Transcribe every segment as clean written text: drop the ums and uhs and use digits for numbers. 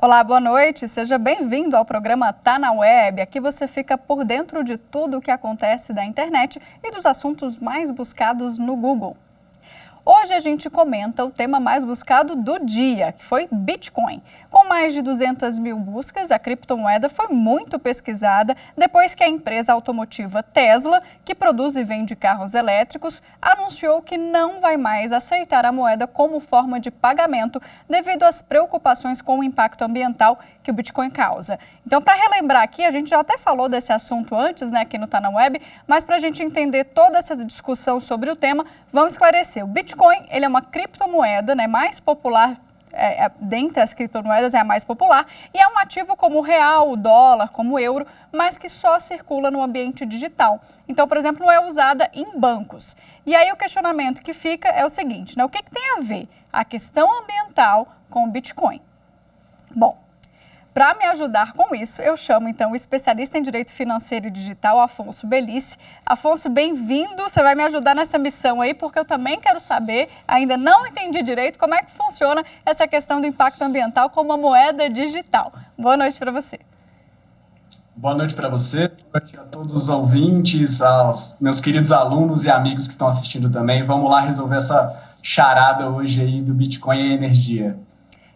Olá, boa noite. Seja bem-vindo ao programa Tá na Web. Aqui você fica por dentro de tudo o que acontece da internet e dos assuntos mais buscados no Google. Hoje a gente comenta o tema mais buscado do dia, que foi Bitcoin. Com mais de 200 mil buscas, a criptomoeda foi muito pesquisada depois que a empresa automotiva Tesla, que produz e vende carros elétricos, anunciou que não vai mais aceitar a moeda como forma de pagamento devido às preocupações com o impacto ambiental que o Bitcoin causa. Então, para relembrar aqui, a gente já até falou desse assunto antes, né, aqui no Tá na Web, mas para a gente entender toda essa discussão sobre o tema, vamos esclarecer. O Bitcoin, ele é uma criptomoeda, né, mais popular, dentre as criptomoedas é a mais popular, e é um ativo como o real, o dólar, como o euro, mas que só circula no ambiente digital. Então, por exemplo, não é usada em bancos. E aí o questionamento que fica é o seguinte, né, o que tem a ver a questão ambiental com o Bitcoin? Bom, para me ajudar com isso, eu chamo então o especialista em Direito Financeiro e Digital, Afonso Bellice. Afonso, bem-vindo, você vai me ajudar nessa missão aí, porque eu também quero saber, ainda não entendi direito, como é que funciona essa questão do impacto ambiental com uma moeda digital. Boa noite para você. Boa noite para você, boa noite a todos os ouvintes, aos meus queridos alunos e amigos que estão assistindo também. Vamos lá resolver essa charada hoje aí do Bitcoin e energia.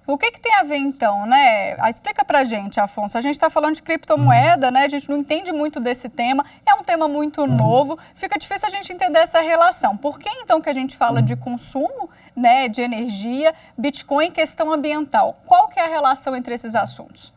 O que tem a ver, então, né? Explica pra gente, Afonso. A gente está falando de criptomoeda, né? A gente não entende muito desse tema. É um tema muito novo. Fica difícil a gente entender essa relação. Por que, então, que a gente fala de consumo, né, de energia, Bitcoin e questão ambiental? Qual que é a relação entre esses assuntos?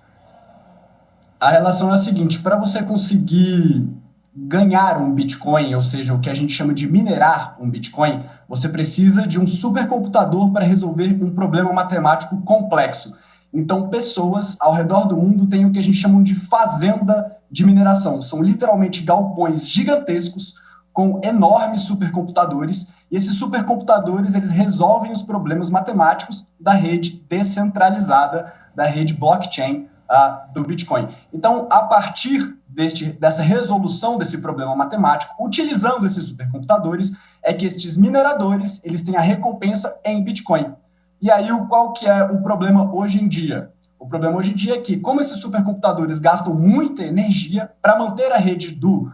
A relação é a seguinte, para você conseguir ganhar um Bitcoin, ou seja, o que a gente chama de minerar um Bitcoin, você precisa de um supercomputador para resolver um problema matemático complexo. Então, pessoas ao redor do mundo têm o que a gente chama de fazenda de mineração. São literalmente galpões gigantescos com enormes supercomputadores, e esses supercomputadores eles resolvem os problemas matemáticos da rede descentralizada, da rede blockchain do Bitcoin. Então, a partir dessa resolução desse problema matemático, utilizando esses supercomputadores, é que estes mineradores eles têm a recompensa em Bitcoin. E aí, qual que é o problema hoje em dia? O problema hoje em dia é que, como esses supercomputadores gastam muita energia para manter a rede do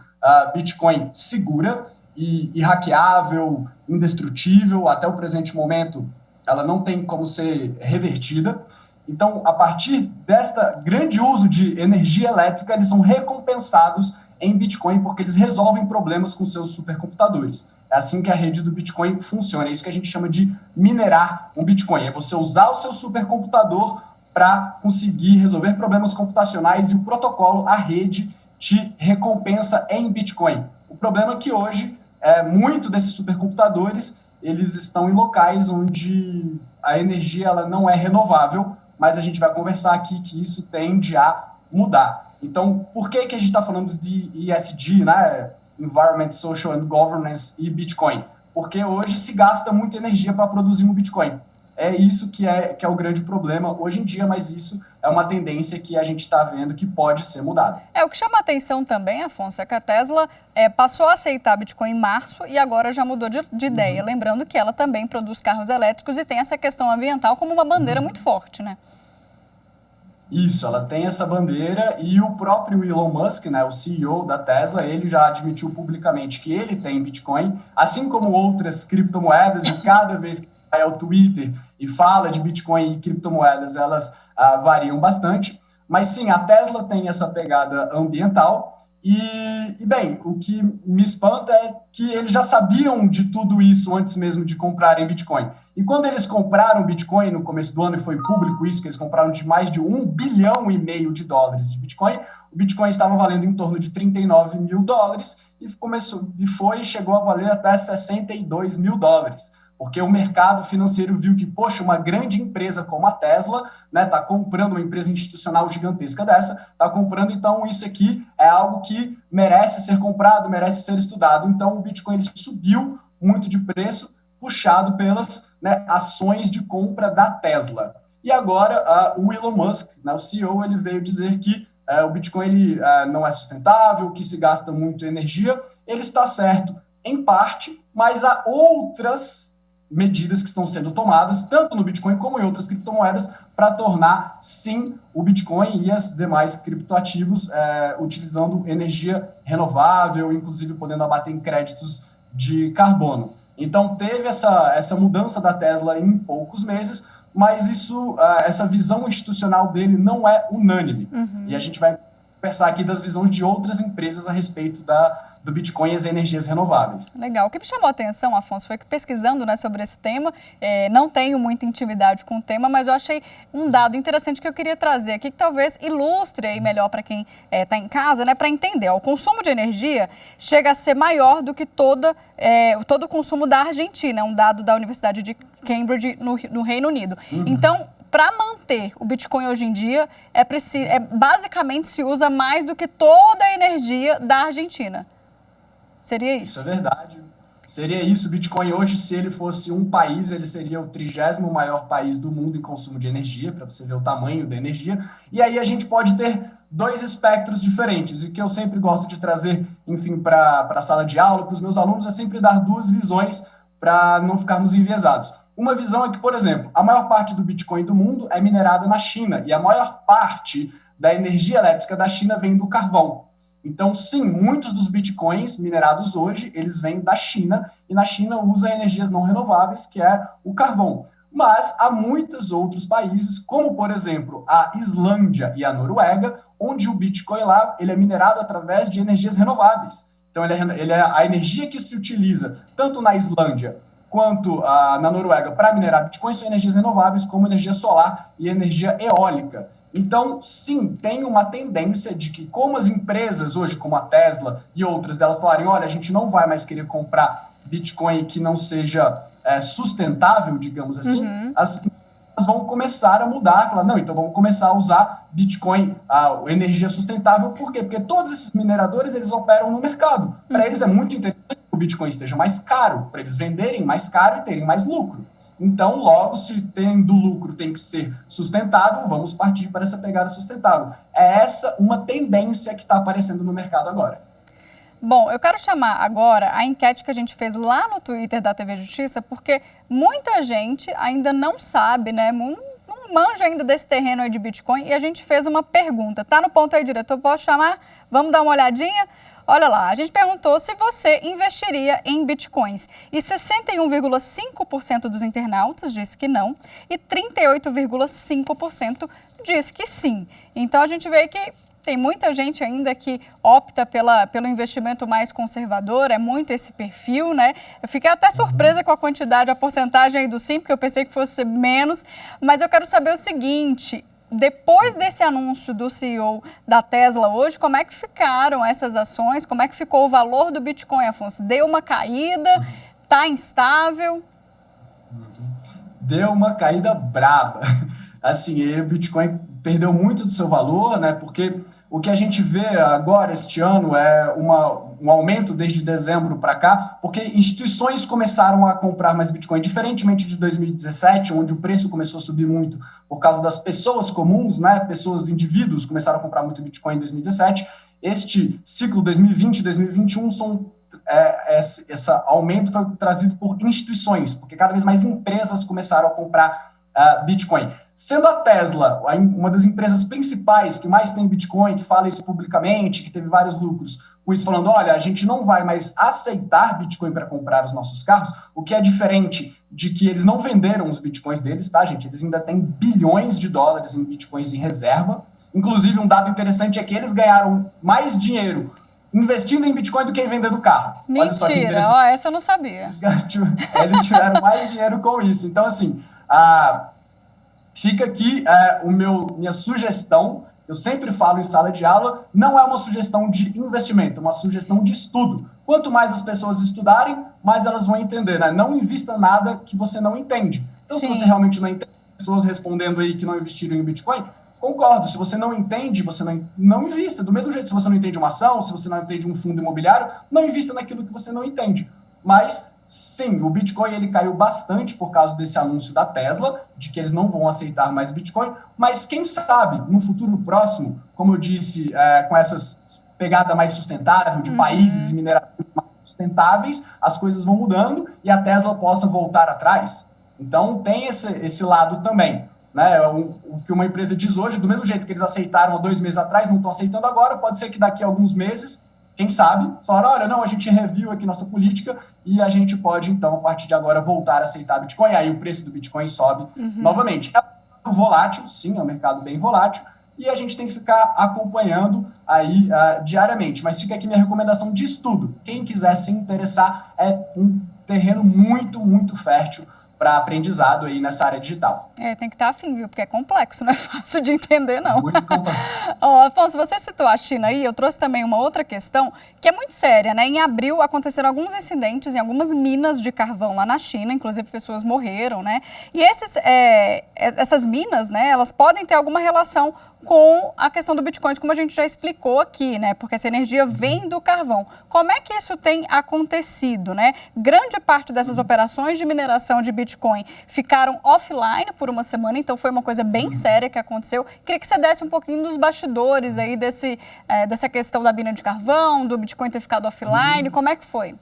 Bitcoin segura e hackeável, indestrutível, até o presente momento, ela não tem como ser revertida. Então, a partir desta grande uso de energia elétrica, eles são recompensados em Bitcoin porque eles resolvem problemas com seus supercomputadores. É assim que a rede do Bitcoin funciona. É isso que a gente chama de minerar um Bitcoin. É você usar o seu supercomputador para conseguir resolver problemas computacionais e o protocolo, a rede, te recompensa em Bitcoin. O problema é que hoje, muito desses supercomputadores, eles estão em locais onde a energia ela não é renovável, mas a gente vai conversar aqui que isso tende a mudar. Então, por que a gente está falando de ESG, né? Environment, Social and Governance e Bitcoin? Porque hoje se gasta muita energia para produzir um Bitcoin. É isso que é o grande problema hoje em dia, mas isso é uma tendência que a gente está vendo que pode ser mudada. O que chama a atenção também, Afonso, é que a Tesla passou a aceitar Bitcoin em março e agora já mudou de ideia. Lembrando que ela também produz carros elétricos e tem essa questão ambiental como uma bandeira muito forte, né? Isso, ela tem essa bandeira e o próprio Elon Musk, né, o CEO da Tesla, ele já admitiu publicamente que ele tem Bitcoin, assim como outras criptomoedas, e cada vez que vai ao Twitter e fala de Bitcoin e criptomoedas, elas variam bastante. Mas sim, a Tesla tem essa pegada ambiental e, bem, o que me espanta é que eles já sabiam de tudo isso antes mesmo de comprarem Bitcoin. E quando eles compraram Bitcoin no começo do ano, e foi público isso, que eles compraram de mais de $1,5 bilhão de dólares de Bitcoin, o Bitcoin estava valendo em torno de $39 mil e chegou a valer até $62 mil. Porque o mercado financeiro viu que, poxa, uma grande empresa como a Tesla, né, tá comprando uma empresa institucional gigantesca dessa, tá comprando, então isso aqui é algo que merece ser comprado, merece ser estudado. Então o Bitcoin ele subiu muito de preço, puxado pelas, né, ações de compra da Tesla. E agora o Elon Musk, né, o CEO, ele veio dizer que o Bitcoin ele, não é sustentável, que se gasta muito energia. Ele está certo em parte, mas há outras medidas que estão sendo tomadas, tanto no Bitcoin como em outras criptomoedas, para tornar, sim, o Bitcoin e as demais criptoativos utilizando energia renovável, inclusive podendo abater em créditos de carbono. Então, teve essa mudança da Tesla em poucos meses, mas essa visão institucional dele não é unânime. E a gente vai conversar aqui das visões de outras empresas a respeito do Bitcoin e as energias renováveis. Legal. O que me chamou a atenção, Afonso, foi que pesquisando, né, sobre esse tema, não tenho muita intimidade com o tema, mas eu achei um dado interessante que eu queria trazer aqui, que talvez ilustre aí melhor para quem está em casa, né, para entender. O consumo de energia chega a ser maior do que todo o consumo da Argentina, um dado da Universidade de Cambridge, no Reino Unido. Então, para manter o Bitcoin hoje em dia, basicamente se usa mais do que toda a energia da Argentina. Seria isso? Isso é verdade. Seria isso. O Bitcoin hoje, se ele fosse um país, ele seria o 30º maior país do mundo em consumo de energia, para você ver o tamanho da energia. E aí a gente pode ter dois espectros diferentes. E o que eu sempre gosto de trazer, enfim, para a sala de aula, para os meus alunos, é sempre dar duas visões para não ficarmos enviesados. Uma visão é que, por exemplo, a maior parte do Bitcoin do mundo é minerada na China e a maior parte da energia elétrica da China vem do carvão. Então, sim, muitos dos Bitcoins minerados hoje, eles vêm da China e na China usa energias não renováveis, que é o carvão. Mas há muitos outros países, como, por exemplo, a Islândia e a Noruega, onde o Bitcoin lá ele é minerado através de energias renováveis. Então, ele é a energia que se utiliza tanto na Islândia quanto na Noruega para minerar Bitcoin são energias renováveis, como energia solar e energia eólica. Então, sim, tem uma tendência de que, como as empresas hoje, como a Tesla e outras delas falarem, olha, a gente não vai mais querer comprar Bitcoin que não seja sustentável, digamos assim, as empresas vão começar a mudar, falar, não, então vamos começar a usar Bitcoin, energia sustentável. Por quê? Porque todos esses mineradores, eles operam no mercado. Para eles é muito interessante o Bitcoin esteja mais caro, para eles venderem mais caro e terem mais lucro. Então, logo, se tendo lucro tem que ser sustentável, vamos partir para essa pegada sustentável. É essa uma tendência que está aparecendo no mercado agora. Bom, eu quero chamar agora a enquete que a gente fez lá no Twitter da TV Justiça, porque muita gente ainda não sabe, né? Não manja ainda desse terreno aí de Bitcoin, e a gente fez uma pergunta. Tá no ponto aí, diretor? Posso chamar? Vamos dar uma olhadinha? Olha lá, a gente perguntou se você investiria em bitcoins e 61,5% dos internautas disse que não e 38,5% disse que sim. Então a gente vê que tem muita gente ainda que opta pelo investimento mais conservador, é muito esse perfil, né? Eu fiquei até surpresa com a quantidade, a porcentagem aí do sim, porque eu pensei que fosse menos, mas eu quero saber o seguinte: depois desse anúncio do CEO da Tesla hoje, como é que ficaram essas ações? Como é que ficou o valor do Bitcoin, Afonso? Deu uma caída? Está instável? Deu uma caída braba. Assim, o Bitcoin perdeu muito do seu valor, né? Porque o que a gente vê agora, este ano, é um aumento desde dezembro para cá, porque instituições começaram a comprar mais Bitcoin, diferentemente de 2017, onde o preço começou a subir muito por causa das pessoas comuns, né? Indivíduos começaram a comprar muito Bitcoin em 2017. Este ciclo 2020 e 2021 esse aumento foi trazido por instituições, porque cada vez mais empresas começaram a comprar Bitcoin. Sendo a Tesla uma das empresas principais que mais tem Bitcoin, que fala isso publicamente, que teve vários lucros, com isso falando, olha, a gente não vai mais aceitar Bitcoin para comprar os nossos carros, o que é diferente de que eles não venderam os Bitcoins deles, tá, gente? Eles ainda têm bilhões de dólares em Bitcoins em reserva. Inclusive, um dado interessante é que eles ganharam mais dinheiro investindo em Bitcoin do que em vendendo carro. Mentira, essa eu não sabia. Eles tiveram mais dinheiro com isso. Então, assim, fica aqui minha sugestão, eu sempre falo em sala de aula, não é uma sugestão de investimento, é uma sugestão de estudo. Quanto mais as pessoas estudarem, mais elas vão entender, né? Não invista nada que você não entende. Então, Sim. Se você realmente não entende, pessoas respondendo aí que não investiram em Bitcoin, concordo, se você não entende, você não invista. Do mesmo jeito, se você não entende uma ação, se você não entende um fundo imobiliário, não invista naquilo que você não entende. Mas, sim, o Bitcoin ele caiu bastante por causa desse anúncio da Tesla, de que eles não vão aceitar mais Bitcoin, mas quem sabe, no futuro próximo, como eu disse, com essas pegada mais sustentável de países e mineração mais sustentáveis, as coisas vão mudando e a Tesla possa voltar atrás. Então, tem esse lado também. Né? O que uma empresa diz hoje, do mesmo jeito que eles aceitaram há 2 meses atrás, não estão aceitando agora, pode ser que daqui a alguns meses, quem sabe, falaram, olha, não, a gente reviu aqui nossa política e a gente pode, então, a partir de agora, voltar a aceitar Bitcoin. Aí o preço do Bitcoin sobe novamente. É um mercado volátil, sim, é um mercado bem volátil, e a gente tem que ficar acompanhando aí diariamente. Mas fica aqui minha recomendação de estudo. Quem quiser se interessar, é um terreno muito, muito fértil para aprendizado aí nessa área digital. Tem que estar afim, viu? Porque é complexo, não é fácil de entender, não. Muito complexo. Afonso, você citou a China aí, eu trouxe também uma outra questão que é muito séria, né? Em abril aconteceram alguns incidentes em algumas minas de carvão lá na China, inclusive pessoas morreram, né? E essas minas, né, elas podem ter alguma relação com a questão do Bitcoin, como a gente já explicou aqui, né? Porque essa energia vem do carvão. Como é que isso tem acontecido, né? Grande parte dessas operações de mineração de Bitcoin ficaram offline por uma semana, então foi uma coisa bem séria que aconteceu. Queria que você desse um pouquinho dos bastidores aí dessa questão da mina de carvão, do Bitcoin ter ficado offline, como é que foi?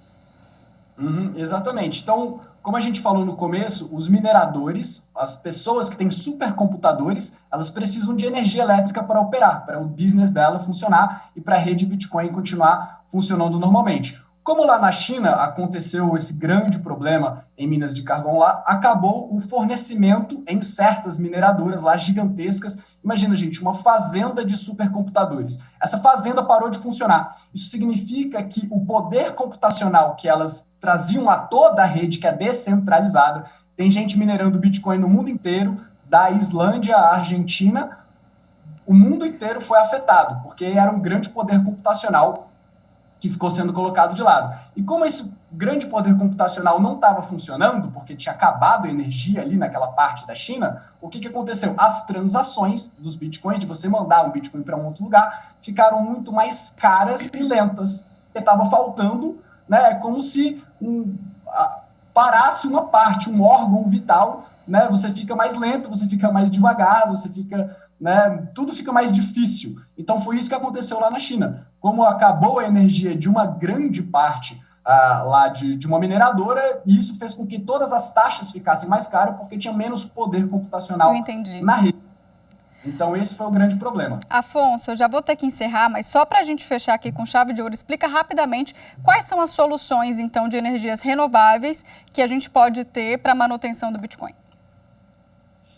Exatamente. Então, como a gente falou no começo, os mineradores, as pessoas que têm supercomputadores, elas precisam de energia elétrica para operar, para o business dela funcionar e para a rede Bitcoin continuar funcionando normalmente. Como lá na China aconteceu esse grande problema em minas de carvão lá, acabou o fornecimento em certas mineradoras lá gigantescas. Imagina, gente, uma fazenda de supercomputadores. Essa fazenda parou de funcionar. Isso significa que o poder computacional que elas traziam a toda a rede, que é descentralizada, tem gente minerando Bitcoin no mundo inteiro, da Islândia à Argentina, o mundo inteiro foi afetado, porque era um grande poder computacional que ficou sendo colocado de lado. E como esse grande poder computacional não estava funcionando, porque tinha acabado a energia ali naquela parte da China, o que aconteceu? As transações dos bitcoins, de você mandar um bitcoin para um outro lugar, ficaram muito mais caras e lentas. Porque estava faltando, né, como se parasse uma parte, um órgão vital, né, você fica mais lento, você fica mais devagar, você fica... Né, tudo fica mais difícil. Então foi isso que aconteceu lá na China. Como acabou a energia de uma grande parte lá de uma mineradora, e isso fez com que todas as taxas ficassem mais caras, porque tinha menos poder computacional na rede. Então esse foi o grande problema. Afonso, eu já vou ter que encerrar, mas só para a gente fechar aqui com chave de ouro, explica rapidamente quais são as soluções, então, de energias renováveis que a gente pode ter para a manutenção do Bitcoin.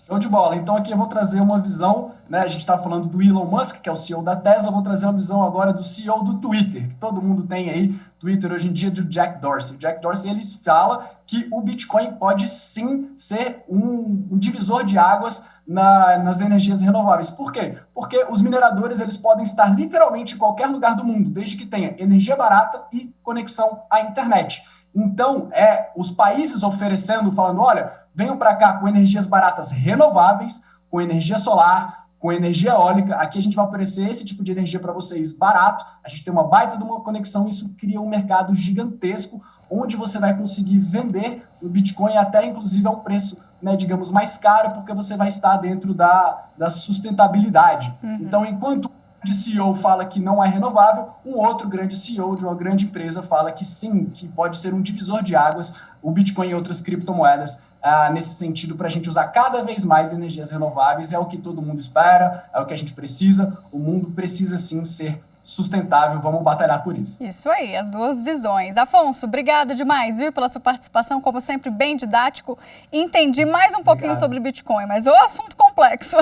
Show de bola. Então aqui eu vou trazer uma visão, né? A gente está falando do Elon Musk, que é o CEO da Tesla, eu vou trazer uma visão agora do CEO do Twitter, que todo mundo tem aí, Twitter hoje em dia, do Jack Dorsey. O Jack Dorsey, ele fala que o Bitcoin pode sim ser um divisor de águas nas energias renováveis. Por quê? Porque os mineradores, eles podem estar literalmente em qualquer lugar do mundo, desde que tenha energia barata e conexão à internet. Então, os países oferecendo, falando, olha, venham para cá com energias baratas renováveis, com energia solar, com energia eólica. Aqui a gente vai oferecer esse tipo de energia para vocês barato. A gente tem uma baita de uma conexão, isso cria um mercado gigantesco, onde você vai conseguir vender o Bitcoin até, inclusive, a um preço, né, digamos, mais caro, porque você vai estar dentro da sustentabilidade. Então, enquanto de CEO fala que não é renovável, um outro grande CEO de uma grande empresa fala que sim, que pode ser um divisor de águas, o Bitcoin e outras criptomoedas, nesse sentido, para a gente usar cada vez mais energias renováveis. É o que todo mundo espera, é o que a gente precisa. O mundo precisa sim ser sustentável, vamos batalhar por isso. Isso aí, as duas visões. Afonso, obrigada demais, viu, pela sua participação, como sempre, bem didático. Entendi mais um pouquinho sobre Bitcoin, mas o assunto complexo.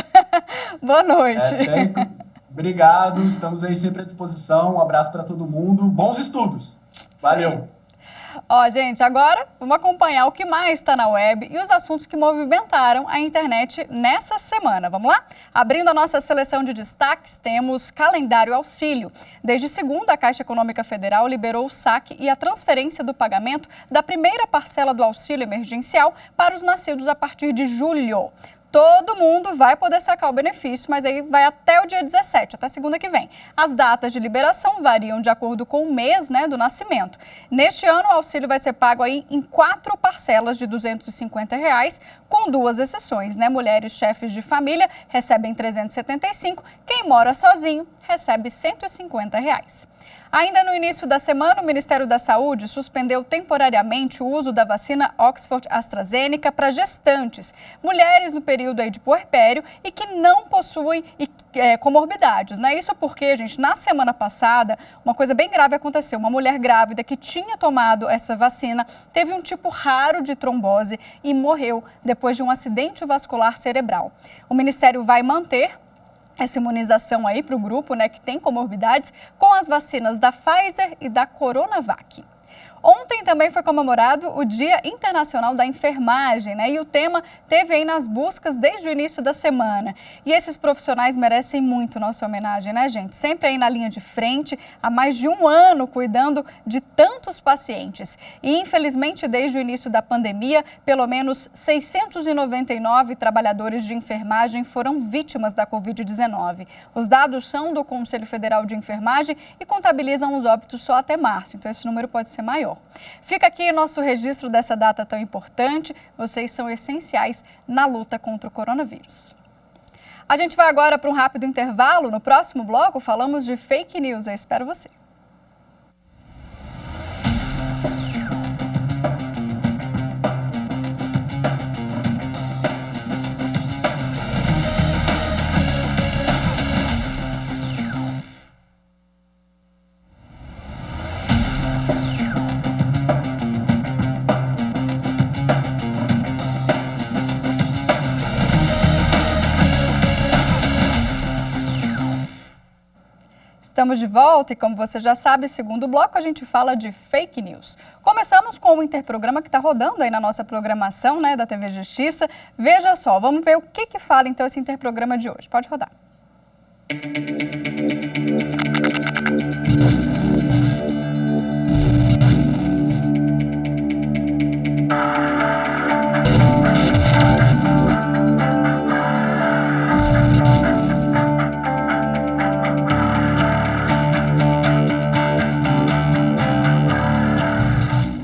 Boa noite. Obrigado, estamos aí sempre à disposição. Um abraço para todo mundo. Bons estudos. Valeu. Ó, gente, agora vamos acompanhar o que mais está na web e os assuntos que movimentaram a internet nessa semana. Vamos lá? Abrindo a nossa seleção de destaques, temos calendário auxílio. Desde segunda, a Caixa Econômica Federal liberou o saque e a transferência do pagamento da primeira parcela do auxílio emergencial para os nascidos a partir de julho. Todo mundo vai poder sacar o benefício, mas aí vai até o dia 17, até segunda que vem. As datas de liberação variam de acordo com o mês, né, do nascimento. Neste ano, o auxílio vai ser pago aí em 4 parcelas de R$ 250, com 2 exceções, né? Mulheres chefes de família recebem R$ 375, quem mora sozinho recebe R$ 150. Ainda no início da semana, o Ministério da Saúde suspendeu temporariamente o uso da vacina Oxford AstraZeneca para gestantes, mulheres no período aí de puerpério e que não possuem comorbidades, né? Isso porque, gente, na semana passada, uma coisa bem grave aconteceu. Uma mulher grávida que tinha tomado essa vacina teve um tipo raro de trombose e morreu depois de um acidente vascular cerebral. O Ministério vai manter essa imunização aí para o grupo, né, que tem comorbidades, com as vacinas da Pfizer e da Coronavac. Ontem também foi comemorado o Dia Internacional da Enfermagem, né? E o tema teve aí nas buscas desde o início da semana. E esses profissionais merecem muito nossa homenagem, né, gente? Sempre aí na linha de frente, há mais de um ano cuidando de tantos pacientes. E infelizmente, desde o início da pandemia, pelo menos 699 trabalhadores de enfermagem foram vítimas da Covid-19. Os dados são do Conselho Federal de Enfermagem e contabilizam os óbitos só até março. Então esse número pode ser maior. Fica aqui nosso registro dessa data tão importante. Vocês são essenciais na luta contra o coronavírus. A gente vai agora para um rápido intervalo. No próximo bloco, falamos de fake news. Eu espero você. Estamos de volta e, como você já sabe, segundo bloco a gente fala de fake news. Começamos com o interprograma que está rodando aí na nossa programação, né, da TV Justiça. Veja só, vamos ver o que fala então esse interprograma de hoje. Pode rodar.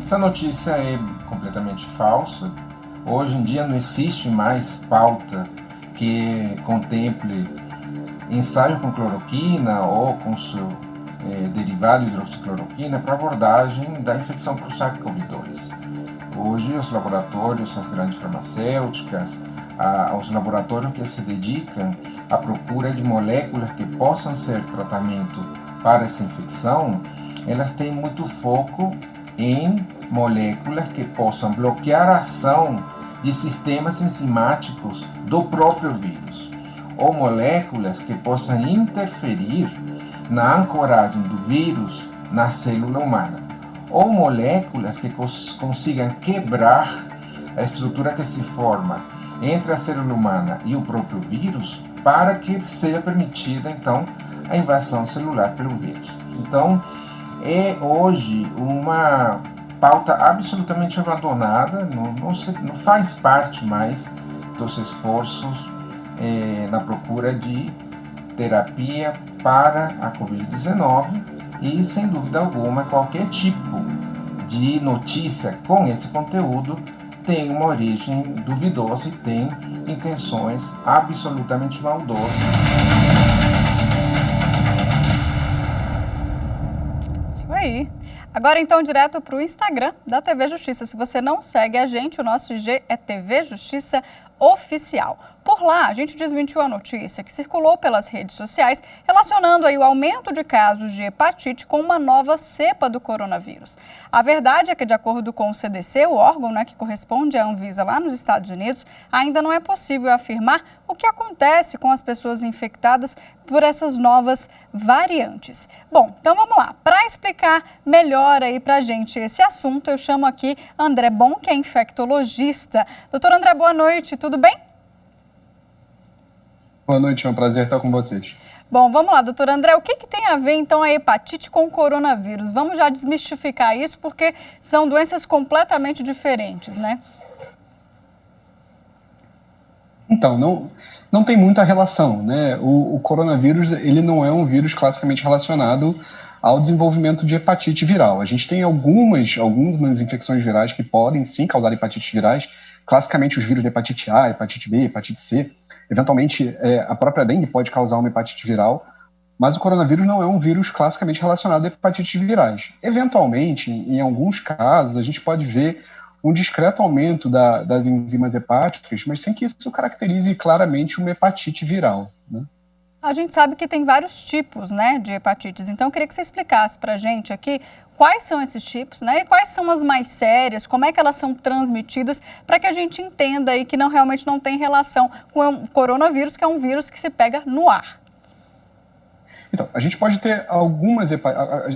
Essa notícia é completamente falsa. Hoje em dia não existe mais pauta que contemple ensaio com cloroquina ou com seu derivado de hidroxicloroquina para abordagem da infecção por SARS-CoV-2. Hoje os laboratórios, as grandes farmacêuticas, os laboratórios que se dedicam à procura de moléculas que possam ser tratamento para essa infecção, elas têm muito foco em moléculas que possam bloquear a ação de sistemas enzimáticos do próprio vírus, ou moléculas que possam interferir na ancoragem do vírus na célula humana, ou moléculas que consigam quebrar a estrutura que se forma entre a célula humana e o próprio vírus para que seja permitida, então, a invasão celular pelo vírus. Então, é hoje uma pauta absolutamente abandonada, não faz parte mais dos esforços na procura de terapia para a Covid-19 e, sem dúvida alguma, qualquer tipo de notícia com esse conteúdo tem uma origem duvidosa e tem intenções absolutamente maldosas. Isso aí. Agora, então, direto para o Instagram da TV Justiça. Se você não segue a gente, o nosso IG é TV Justiça Oficial. Por lá, a gente desmentiu a notícia que circulou pelas redes sociais relacionando aí o aumento de casos de hepatite com uma nova cepa do coronavírus. A verdade é que, de acordo com o CDC, o órgão, né, que corresponde à Anvisa lá nos Estados Unidos, ainda não é possível afirmar o que acontece com as pessoas infectadas por essas novas variantes. Bom, então vamos lá. Para explicar melhor aí para a gente esse assunto, eu chamo aqui André Bon, que é infectologista. Doutor André, boa noite, tudo bem? Boa noite, é um prazer estar com vocês. Bom, vamos lá, doutor André, o que tem a ver então a hepatite com o coronavírus? Vamos já desmistificar isso, porque são doenças completamente diferentes, né? Então, não tem muita relação, né? O coronavírus, ele não é um vírus classicamente relacionado ao desenvolvimento de hepatite viral. A gente tem algumas infecções virais que podem sim causar hepatites virais, classicamente os vírus de hepatite A, hepatite B, hepatite C. Eventualmente, a própria dengue pode causar uma hepatite viral, Mas o coronavírus não é um vírus classicamente relacionado a hepatites virais. Eventualmente, em alguns casos, a gente pode ver um discreto aumento das enzimas hepáticas, mas sem que isso caracterize claramente uma hepatite viral, né? A gente sabe que tem vários tipos, né, de hepatites, então eu queria que você explicasse para a gente aqui quais são esses tipos, né, e quais são as mais sérias, como é que elas são transmitidas, para que a gente entenda aí que realmente não tem relação com o coronavírus, que é um vírus que se pega no ar. Então, a gente pode ter algumas a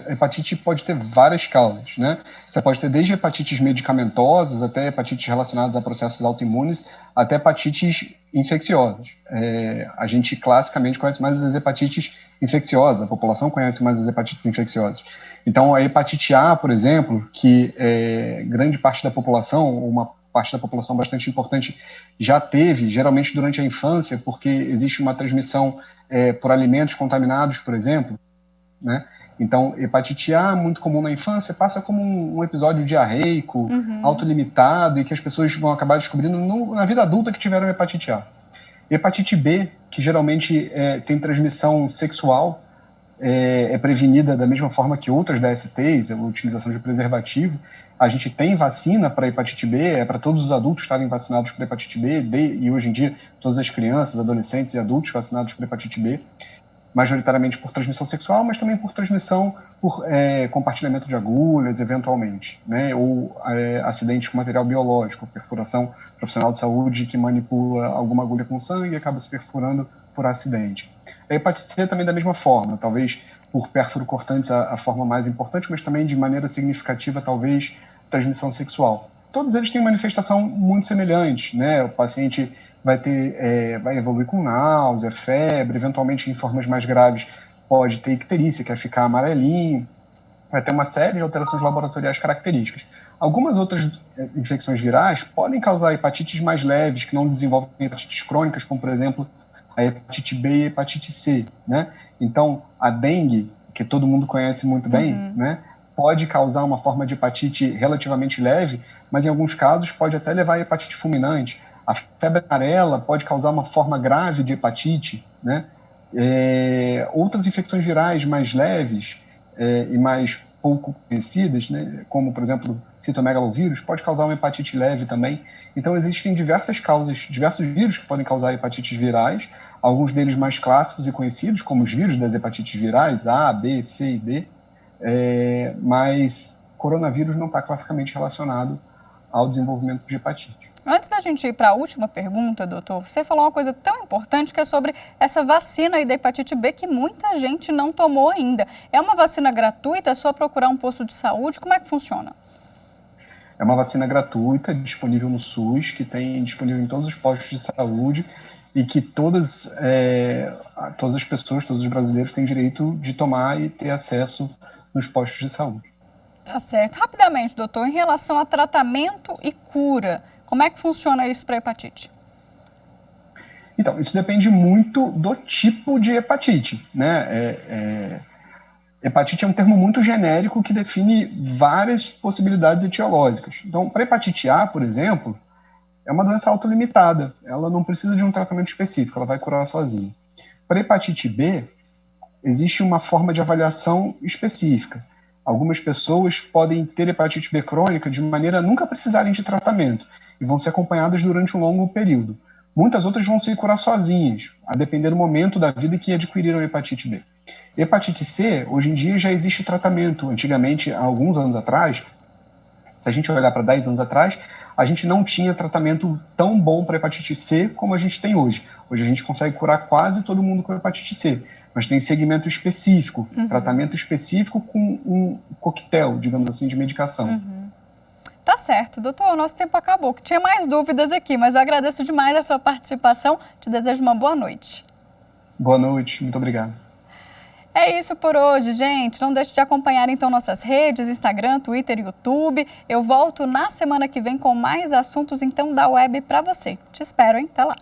hepatite pode ter várias causas, né? Você pode ter desde hepatites medicamentosas até hepatites relacionadas a processos autoimunes, até hepatites infecciosas. A gente classicamente conhece mais as hepatites infecciosas, a população conhece mais as hepatites infecciosas. Então, a hepatite A, por exemplo, que grande parte da população, uma parte da população bastante importante, já teve, geralmente durante a infância, porque existe uma transmissão por alimentos contaminados, por exemplo, né? Então, hepatite A, muito comum na infância, passa como um episódio diarreico, autolimitado, e que as pessoas vão acabar descobrindo na vida adulta que tiveram hepatite A. Hepatite B, que geralmente tem transmissão sexual, é prevenida da mesma forma que outras DSTs, a utilização de preservativo. A gente tem vacina para hepatite B, é para todos os adultos estarem vacinados para hepatite B, e hoje em dia todas as crianças, adolescentes e adultos vacinados para hepatite B, majoritariamente por transmissão sexual, mas também por transmissão por compartilhamento de agulhas, eventualmente, né? Ou acidentes com material biológico, perfuração profissional de saúde que manipula alguma agulha com sangue e acaba se perfurando por acidente. A hepatite C também da mesma forma, talvez por pérfuro cortantes a forma mais importante, mas também de maneira significativa, talvez, transmissão sexual. Todos eles têm manifestação muito semelhante, né? O paciente vai evoluir com náusea, febre, eventualmente em formas mais graves pode ter icterícia, que é ficar amarelinho, vai ter uma série de alterações laboratoriais características. Algumas outras infecções virais podem causar hepatites mais leves, que não desenvolvem hepatites crônicas, como, por exemplo, a hepatite B e a hepatite C, né? Então, a dengue, que todo mundo conhece muito bem, né, pode causar uma forma de hepatite relativamente leve, mas em alguns casos pode até levar a hepatite fulminante. A febre amarela pode causar uma forma grave de hepatite, né? Outras infecções virais mais leves e mais pouco conhecidas, né, como, por exemplo, citomegalovírus, pode causar uma hepatite leve também. Então, existem diversas causas, diversos vírus que podem causar hepatites virais, alguns deles mais clássicos e conhecidos, como os vírus das hepatites virais, A, B, C e D, mas coronavírus não está classicamente relacionado ao desenvolvimento de hepatite. Antes da gente ir para a última pergunta, doutor, você falou uma coisa tão importante que é sobre essa vacina aí da hepatite B que muita gente não tomou ainda. É uma vacina gratuita? É só procurar um posto de saúde? Como é que funciona? É uma vacina gratuita, disponível no SUS, que tem disponível em todos os postos de saúde e que todas as pessoas, todos os brasileiros têm direito de tomar e ter acesso nos postos de saúde. Tá certo. Rapidamente, doutor, em relação a tratamento e cura, como é que funciona isso para hepatite? Então, isso depende muito do tipo de hepatite, né? Hepatite é um termo muito genérico que define várias possibilidades etiológicas. Então, para hepatite A, por exemplo, é uma doença autolimitada. Ela não precisa de um tratamento específico, ela vai curar sozinha. Para hepatite B, existe uma forma de avaliação específica. Algumas pessoas podem ter hepatite B crônica de maneira a nunca precisarem de tratamento e vão ser acompanhadas durante um longo período. Muitas outras vão se curar sozinhas, a depender do momento da vida que adquiriram a hepatite B. Hepatite C, hoje em dia já existe tratamento. Antigamente, há alguns anos atrás, se a gente olhar para 10 anos atrás, a gente não tinha tratamento tão bom para hepatite C como a gente tem hoje. Hoje a gente consegue curar quase todo mundo com hepatite C, mas tem segmento específico, tratamento específico com um coquetel, digamos assim, de medicação. Tá certo, doutor, o nosso tempo acabou. Tinha mais dúvidas aqui, mas eu agradeço demais a sua participação. Te desejo uma boa noite. Boa noite, muito obrigado. É isso por hoje, gente. Não deixe de acompanhar então nossas redes, Instagram, Twitter e YouTube. Eu volto na semana que vem com mais assuntos então da web para você. Te espero, hein? Até lá.